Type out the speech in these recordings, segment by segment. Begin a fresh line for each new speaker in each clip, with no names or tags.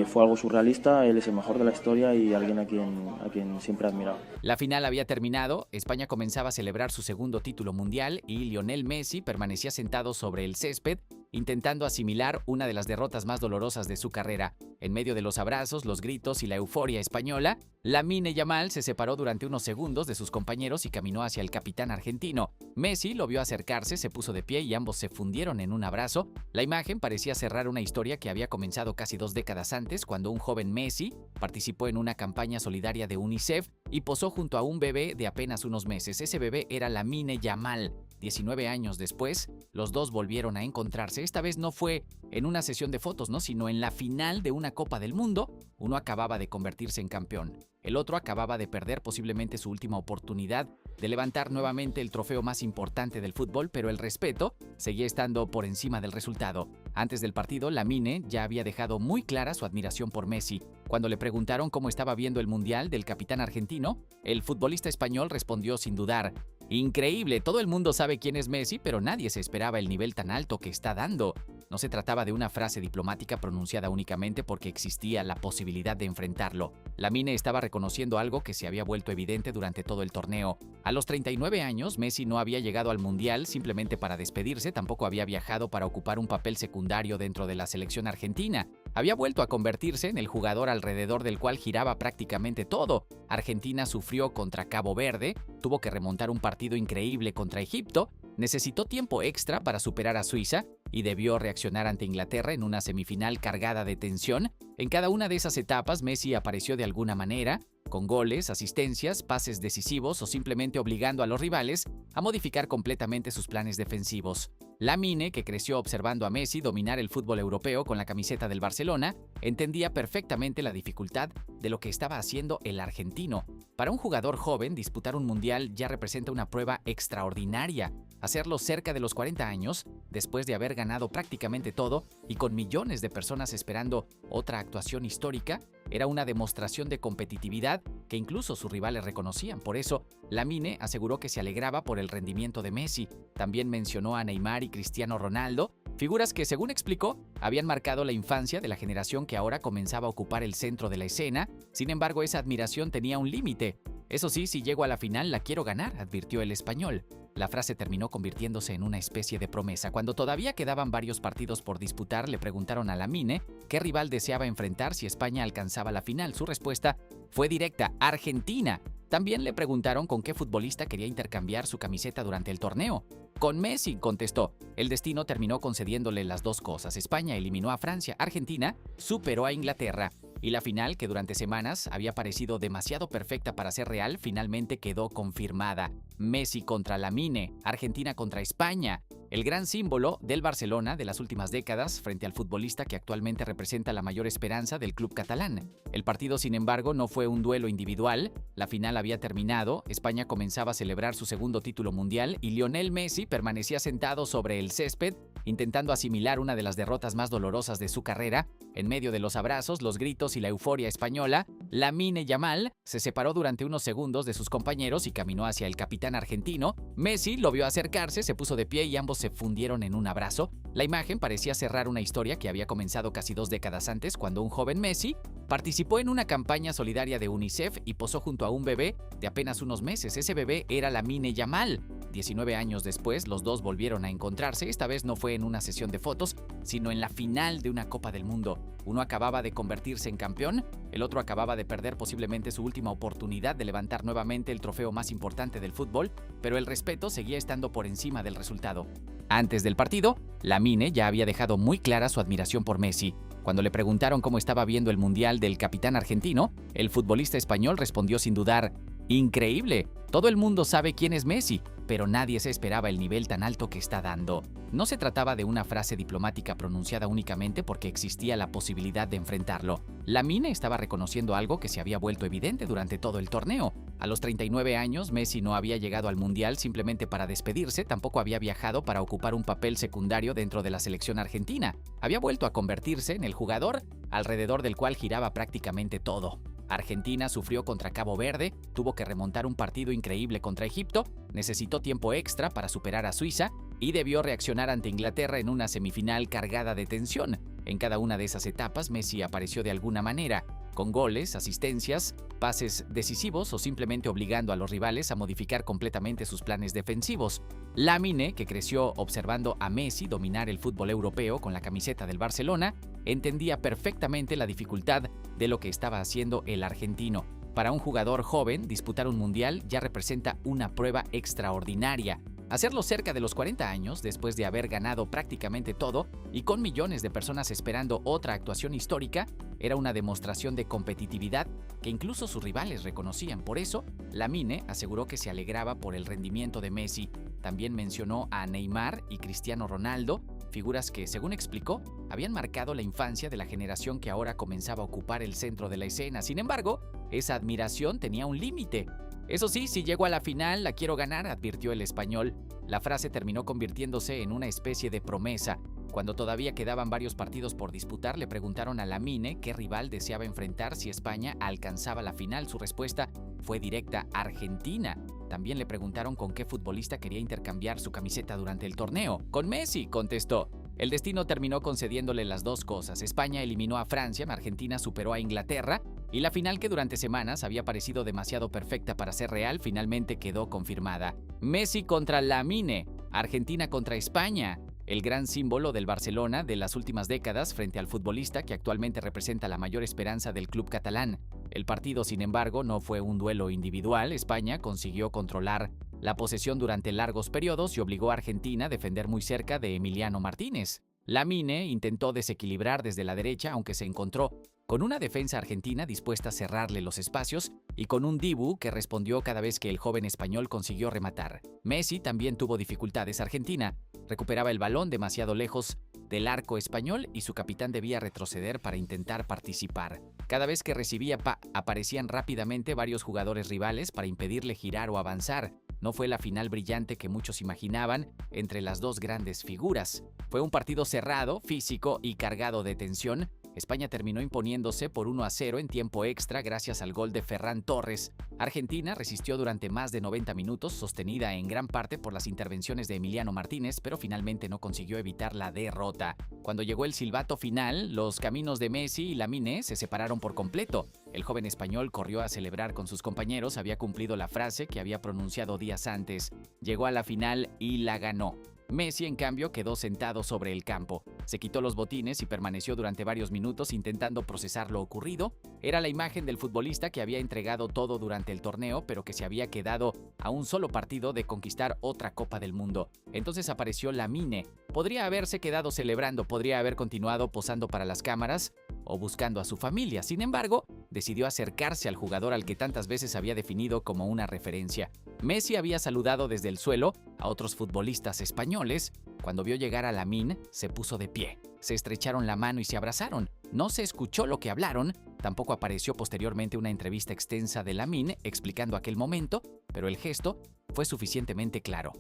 Fue algo surrealista, él es el mejor de la historia y alguien a quien siempre he admirado.
La final había terminado, España comenzaba a celebrar su segundo título mundial y Lionel Messi permanecía sentado sobre el césped, intentando asimilar una de las derrotas más dolorosas de su carrera. En medio de los abrazos, los gritos y la euforia española, Lamine Yamal se separó durante unos segundos de sus compañeros y caminó hacia el capitán argentino. Messi lo vio acercarse, se puso de pie y ambos se fundieron en un abrazo. La imagen parecía cerrar una historia que había comenzado casi 2 décadas antes, cuando un joven Messi participó en una campaña solidaria de UNICEF y posó junto a un bebé de apenas unos meses. Ese bebé era Lamine Yamal. 19 años después, los dos volvieron a encontrarse. Esta vez no fue en una sesión de fotos, ¿no? Sino en la final de una Copa del Mundo. Uno acababa de convertirse en campeón. El otro acababa de perder posiblemente su última oportunidad de levantar nuevamente el trofeo más importante del fútbol, pero el respeto seguía estando por encima del resultado. Antes del partido, Lamine ya había dejado muy clara su admiración por Messi. Cuando le preguntaron cómo estaba viendo el Mundial del capitán argentino, el futbolista español respondió sin dudar: increíble, todo el mundo sabe quién es Messi, pero nadie se esperaba el nivel tan alto que está dando. No se trataba de una frase diplomática pronunciada únicamente porque existía la posibilidad de enfrentarlo. Lamine estaba reconociendo algo que se había vuelto evidente durante todo el torneo. A los 39 años, Messi no había llegado al Mundial simplemente para despedirse, tampoco había viajado para ocupar un papel secundario dentro de la selección argentina. Había vuelto a convertirse en el jugador alrededor del cual giraba prácticamente todo. Argentina sufrió contra Cabo Verde, tuvo que remontar un partido increíble contra Egipto, necesitó tiempo extra para superar a Suiza y debió reaccionar ante Inglaterra en una semifinal cargada de tensión. En cada una de esas etapas, Messi apareció de alguna manera, con goles, asistencias, pases decisivos o simplemente obligando a los rivales a modificar completamente sus planes defensivos. Lamine, que creció observando a Messi dominar el fútbol europeo con la camiseta del Barcelona, entendía perfectamente la dificultad de lo que estaba haciendo el argentino. Para un jugador joven, disputar un mundial ya representa una prueba extraordinaria. Hacerlo cerca de los 40 años, después de haber ganado prácticamente todo y con millones de personas esperando otra actuación histórica, era una demostración de competitividad que incluso sus rivales reconocían. Por eso, Lamine aseguró que se alegraba por el rendimiento de Messi. También mencionó a Neymar y Cristiano Ronaldo, figuras que, según explicó, habían marcado la infancia de la generación que ahora comenzaba a ocupar el centro de la escena. Sin embargo, esa admiración tenía un límite. Eso sí, si llego a la final la quiero ganar, advirtió el español. La frase terminó convirtiéndose en una especie de promesa. Cuando todavía quedaban varios partidos por disputar, le preguntaron a Lamine qué rival deseaba enfrentar si España alcanzaba la final. Su respuesta fue directa: Argentina. También le preguntaron con qué futbolista quería intercambiar su camiseta durante el torneo. Con Messi, contestó. El destino terminó concediéndole las dos cosas. España eliminó a Francia, Argentina superó a Inglaterra. Y la final, que durante semanas había parecido demasiado perfecta para ser real, finalmente quedó confirmada. Messi contra Lamine, Argentina contra España. El gran símbolo del Barcelona de las últimas décadas frente al futbolista que actualmente representa la mayor esperanza del club catalán. El partido, sin embargo, no fue un duelo individual. La final había terminado, España comenzaba a celebrar su segundo título mundial y Lionel Messi permanecía sentado sobre el césped, intentando asimilar una de las derrotas más dolorosas de su carrera. En medio de los abrazos, los gritos y la euforia española, Lamine Yamal se separó durante unos segundos de sus compañeros y caminó hacia el capitán argentino. Messi lo vio acercarse, se puso de pie y ambos se fundieron en un abrazo. La imagen parecía cerrar una historia que había comenzado casi 2 décadas antes, cuando un joven Messi participó en una campaña solidaria de UNICEF y posó junto a un bebé de apenas unos meses. Ese bebé era Lamine Yamal. 19 años después, los dos volvieron a encontrarse. Esta vez no fue en una sesión de fotos, sino en la final de una Copa del Mundo. Uno acababa de convertirse en campeón, el otro acababa de perder posiblemente su última oportunidad de levantar nuevamente el trofeo más importante del fútbol, pero el respeto seguía estando por encima del resultado. Antes del partido, Lamine ya había dejado muy clara su admiración por Messi. Cuando le preguntaron cómo estaba viendo el Mundial del capitán argentino, el futbolista español respondió sin dudar: increíble, todo el mundo sabe quién es Messi, pero nadie se esperaba el nivel tan alto que está dando. No se trataba de una frase diplomática pronunciada únicamente porque existía la posibilidad de enfrentarlo. Lamine estaba reconociendo algo que se había vuelto evidente durante todo el torneo. A los 39 años, Messi no había llegado al Mundial simplemente para despedirse, tampoco había viajado para ocupar un papel secundario dentro de la selección argentina. Había vuelto a convertirse en el jugador alrededor del cual giraba prácticamente todo. Argentina sufrió contra Cabo Verde, tuvo que remontar un partido increíble contra Egipto, necesitó tiempo extra para superar a Suiza y debió reaccionar ante Inglaterra en una semifinal cargada de tensión. En cada una de esas etapas, Messi apareció de alguna manera, con goles, asistencias, pases decisivos o simplemente obligando a los rivales a modificar completamente sus planes defensivos. Lamine, que creció observando a Messi dominar el fútbol europeo con la camiseta del Barcelona, entendía perfectamente la dificultad de lo que estaba haciendo el argentino. Para un jugador joven, disputar un mundial ya representa una prueba extraordinaria. Hacerlo cerca de los 40 años, después de haber ganado prácticamente todo y con millones de personas esperando otra actuación histórica, era una demostración de competitividad que incluso sus rivales reconocían. Por eso, Lamine aseguró que se alegraba por el rendimiento de Messi. También mencionó a Neymar y Cristiano Ronaldo, figuras que, según explicó, habían marcado la infancia de la generación que ahora comenzaba a ocupar el centro de la escena. Sin embargo, esa admiración tenía un límite. Eso sí, si llego a la final, la quiero ganar, advirtió el español. La frase terminó convirtiéndose en una especie de promesa. Cuando todavía quedaban varios partidos por disputar, le preguntaron a Lamine qué rival deseaba enfrentar si España alcanzaba la final. Su respuesta fue directa: Argentina. También le preguntaron con qué futbolista quería intercambiar su camiseta durante el torneo. Con Messi, contestó. El destino terminó concediéndole las dos cosas. España eliminó a Francia, Argentina superó a Inglaterra, y la final, que durante semanas había parecido demasiado perfecta para ser real, finalmente quedó confirmada. Messi contra Lamine, Argentina contra España. El gran símbolo del Barcelona de las últimas décadas frente al futbolista que actualmente representa la mayor esperanza del club catalán. El partido, sin embargo, no fue un duelo individual. España consiguió controlar la posesión durante largos periodos y obligó a Argentina a defender muy cerca de Emiliano Martínez. Lamine intentó desequilibrar desde la derecha, aunque se encontró con una defensa argentina dispuesta a cerrarle los espacios y con un Dibu que respondió cada vez que el joven español consiguió rematar. Messi también tuvo dificultades. Argentina recuperaba el balón demasiado lejos del arco español y su capitán debía retroceder para intentar participar. Cada vez que recibía aparecían rápidamente varios jugadores rivales para impedirle girar o avanzar. No fue la final brillante que muchos imaginaban entre las dos grandes figuras. Fue un partido cerrado, físico y cargado de tensión. España terminó imponiéndose por 1-0 en tiempo extra gracias al gol de Ferran Torres. Argentina resistió durante más de 90 minutos, sostenida en gran parte por las intervenciones de Emiliano Martínez, pero finalmente no consiguió evitar la derrota. Cuando llegó el silbato final, los caminos de Messi y Lamine se separaron por completo. El joven español corrió a celebrar con sus compañeros, había cumplido la frase que había pronunciado días antes. Llegó a la final y la ganó. Messi, en cambio, quedó sentado sobre el campo. Se quitó los botines y permaneció durante varios minutos intentando procesar lo ocurrido. Era la imagen del futbolista que había entregado todo durante el torneo, pero que se había quedado a un solo partido de conquistar otra Copa del Mundo. Entonces apareció Lamine. Podría haberse quedado celebrando, podría haber continuado posando para las cámaras o buscando a su familia. Sin embargo, decidió acercarse al jugador al que tantas veces había definido como una referencia. Messi había saludado desde el suelo a otros futbolistas españoles. Cuando vio llegar a Lamine, se puso de pie. Se estrecharon la mano y se abrazaron. No se escuchó lo que hablaron. Tampoco apareció posteriormente una entrevista extensa de Lamine explicando aquel momento, pero el gesto fue suficientemente claro.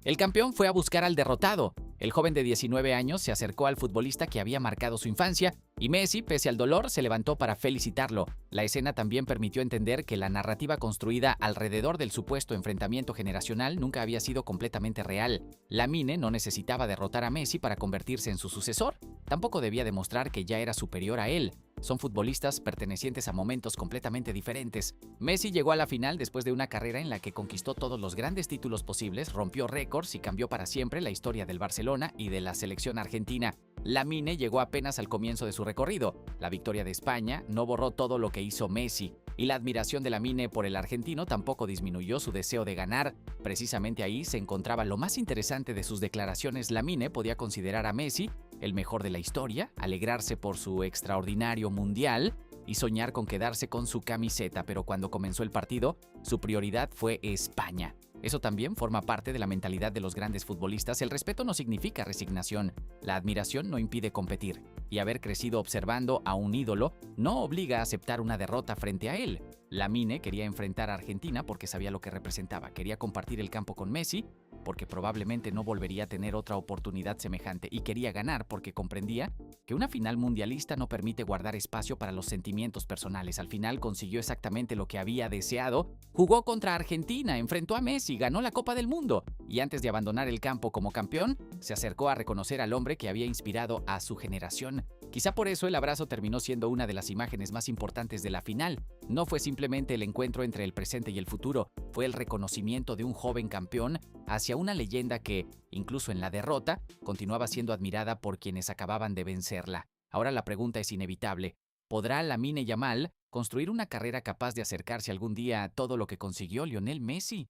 El campeón fue a buscar al derrotado. El joven de 19 años se acercó al futbolista que había marcado su infancia y Messi, pese al dolor, se levantó para felicitarlo. La escena también permitió entender que la narrativa construida alrededor del supuesto enfrentamiento generacional nunca había sido completamente real. Lamine no necesitaba derrotar a Messi para convertirse en su sucesor. Tampoco debía demostrar que ya era superior a él. Son futbolistas pertenecientes a momentos completamente diferentes. Messi llegó a la final después de una carrera en la que conquistó todos los grandes títulos posibles, rompió récords y cambió para siempre la historia del Barcelona y de la selección argentina. Lamine llegó apenas al comienzo de su recorrido. La victoria de España no borró todo lo que hizo Messi, y la admiración de Lamine por el argentino tampoco disminuyó su deseo de ganar. Precisamente ahí se encontraba lo más interesante de sus declaraciones. Lamine podía considerar a Messi el mejor de la historia, alegrarse por su extraordinario mundial y soñar con quedarse con su camiseta, pero cuando comenzó el partido, su prioridad fue España. Eso también forma parte de la mentalidad de los grandes futbolistas. El respeto no significa resignación, la admiración no impide competir, y haber crecido observando a un ídolo no obliga a aceptar una derrota frente a él. Lamine quería enfrentar a Argentina porque sabía lo que representaba, quería compartir el campo con Messi porque probablemente no volvería a tener otra oportunidad semejante y quería ganar porque comprendía que una final mundialista no permite guardar espacio para los sentimientos personales. Al final consiguió exactamente lo que había deseado, jugó contra Argentina, enfrentó a Messi, ganó la Copa del Mundo y antes de abandonar el campo como campeón, se acercó a reconocer al hombre que había inspirado a su generación. Quizá por eso el abrazo terminó siendo una de las imágenes más importantes de la final. No fue simplemente el encuentro entre el presente y el futuro, fue el reconocimiento de un joven campeón hacia una leyenda que, incluso en la derrota, continuaba siendo admirada por quienes acababan de vencerla. Ahora la pregunta es inevitable. ¿Podrá Lamine Yamal construir una carrera capaz de acercarse algún día a todo lo que consiguió Lionel Messi?